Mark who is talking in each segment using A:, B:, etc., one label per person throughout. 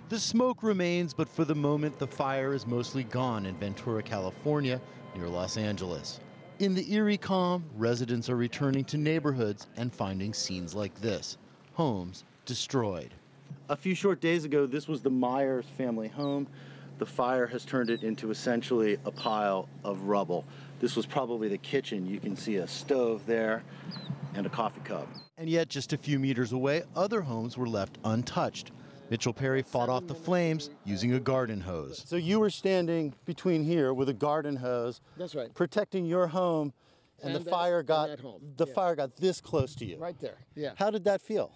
A: The smoke remains, but for the moment, the fire is mostly gone in Ventura, California, near Los Angeles. In the eerie calm, residents are returning to neighborhoods and finding scenes like this, homes destroyed. A few short days ago, this was the Myers family home. The fire has turned it into essentially a pile of rubble. This was probably the kitchen. You can see a stove there and a coffee cup. And yet, just a few meters away, other homes were left untouched. Mitchell Perry fought off the flames using a garden hose. So you were standing between here with a garden hose. That's right. Protecting your home, and the fire got this close to you.
B: Right there. Yeah.
A: How did that feel?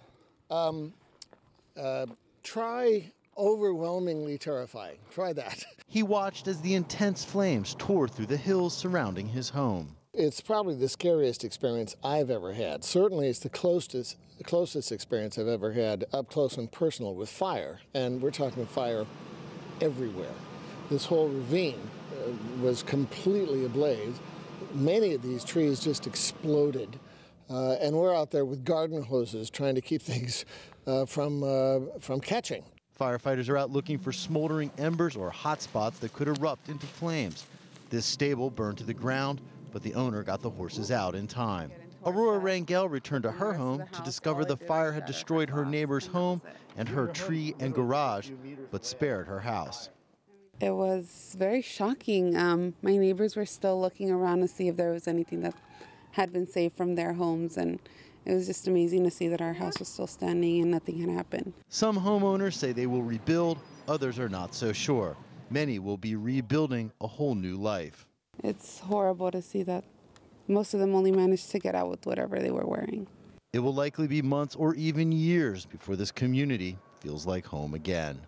B: Try overwhelmingly terrifying. Try that.
A: He watched as the intense flames tore through the hills surrounding his home.
B: It's probably the scariest experience I've ever had. Certainly it's the closest experience I've ever had up close and personal with fire. And we're talking fire everywhere. This whole ravine was completely ablaze. Many of these trees just exploded. And we're out there with garden hoses trying to keep things from catching.
A: Firefighters are out looking for smoldering embers or hot spots that could erupt into flames. This stable burned to the ground, but the owner got the horses out in time. Aurora Rangel returned to her home to discover the fire had destroyed her neighbor's home and her tree and garage, but spared her house.
C: It was very shocking. My neighbors were still looking around to see if there was anything that had been saved from their homes, and it was just amazing to see that our house was still standing and nothing had happened.
A: Some homeowners say they will rebuild, others are not so sure. Many will be rebuilding a whole new life.
C: It's horrible to see that most of them only managed to get out with whatever they were wearing.
A: It will likely be months or even years before this community feels like home again.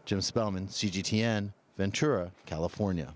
A: Jim Spellman, CGTN, Ventura, California.